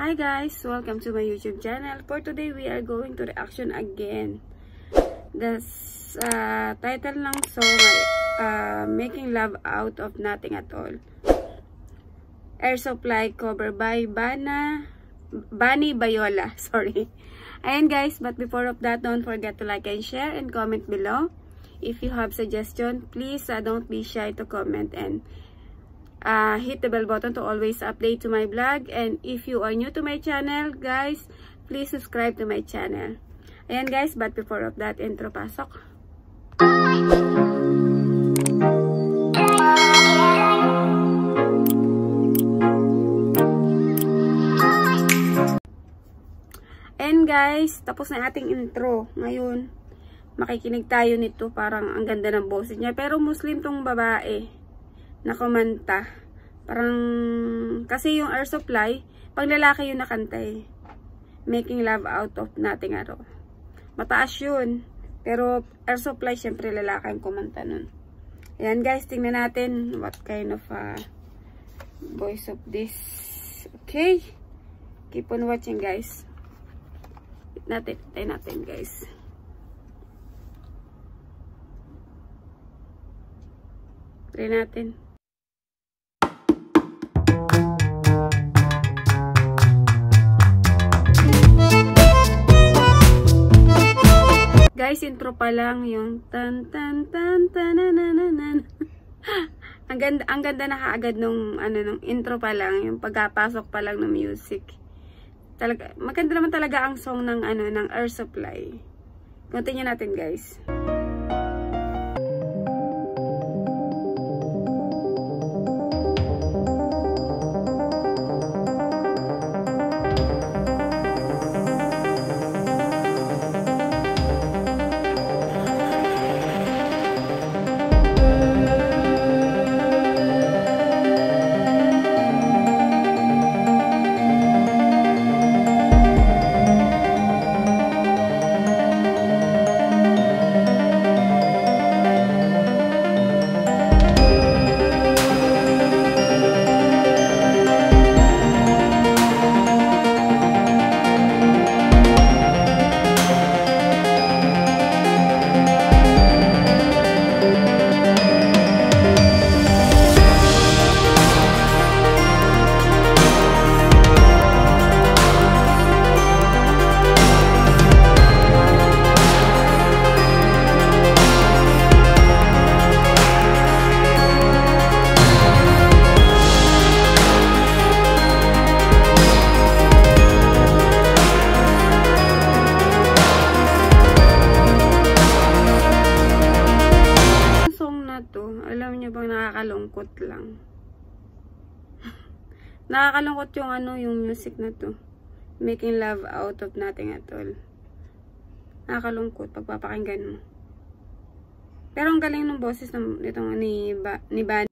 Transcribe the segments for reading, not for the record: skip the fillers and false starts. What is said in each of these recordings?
Hi guys! Welcome to my YouTube channel. For today, we are going to reaction again. The title ng song ay Making Love Out of Nothing at All. Air Supply cover by Bunny Bayola. Sorry. Ayan guys, but before of that, don't forget to like and share and comment below. If you have suggestion, please don't be shy to comment and hit the bell button to always update to my vlog. And if you are new to my channel, guys, please subscribe to my channel. Ayan guys, but before of that, intro pasok. And guys, tapos na ating intro. Ngayon, makikinig tayo nito. Parang ang ganda ng boses niya. Pero Muslim tong babae na kumanta. Parang, kasi yung Air Supply, pang lalaki yung nakanta eh. Making Love Out of Nothing at All. Mataas yun. Pero Air Supply, syempre lalaki ang kumanta nun. Ayan guys, tingnan natin what kind of voice of this. Okay? Keep on watching guys. Tayo natin guys. Try natin. Guys, intro pa lang yung tan tan tan tanananan. ang ganda na kaagad nung nung intro pa lang, yung pagkapasok pa lang ng music. Talaga maganda naman talaga ang song ng ng Air Supply. Continue natin, guys. Alam niyo bang nakakalungkot lang. Nakakalungkot yung yung music na to. Making Love Out of Nothing at All. Nakakalungkot pagpapakinggan mo. Pero ang galing ng boses nitong ni Bunny.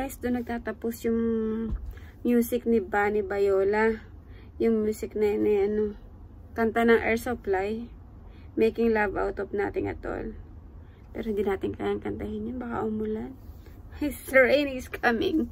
guys, doon nagtatapos yung music ni Bunny Viola. Yung music na ano, kanta ng Air Supply, Making Love Out of Nothing at All. Pero hindi natin kayang kantahin yun, baka umulan. The rain is coming.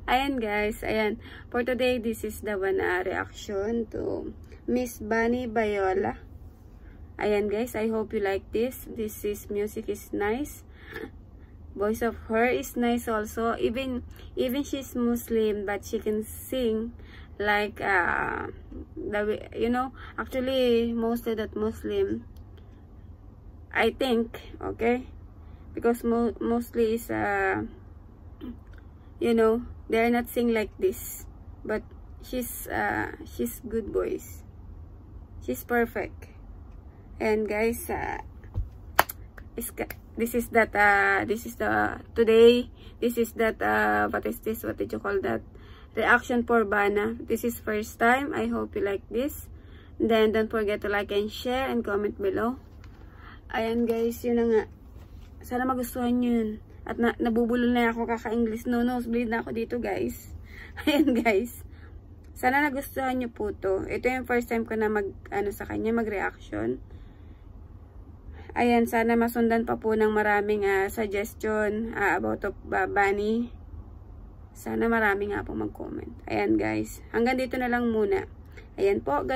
Ayan guys, ayan. For today, this is the one reaction to Miss Bunny Viola. Ayan guys, I hope you like this. This is music is nice. Voice of her is nice also. Even she's Muslim, but she can sing like you know, actually mostly that Muslim, I think, okay, because mostly is you know, they're not sing like this, but she's good voice. She's perfect. And guys, this is that what is this, what did you call that, reaction for Bana. This is first time. I hope you like this. Then don't forget to like and share and comment below. Ayan guys, yun na nga, sana magustuhan yun. At nabubulol na ako kaka-English, nosebleed na ako dito guys. Ayan guys, sana nagustuhan nyo po to. Ito yung first time ko na sa kanya mag-reaction. Ayan, sana masundan pa po ng maraming suggestion about of Bunny. Sana marami nga po mag-comment. Ayan guys, hanggang dito na lang muna. Ayan po.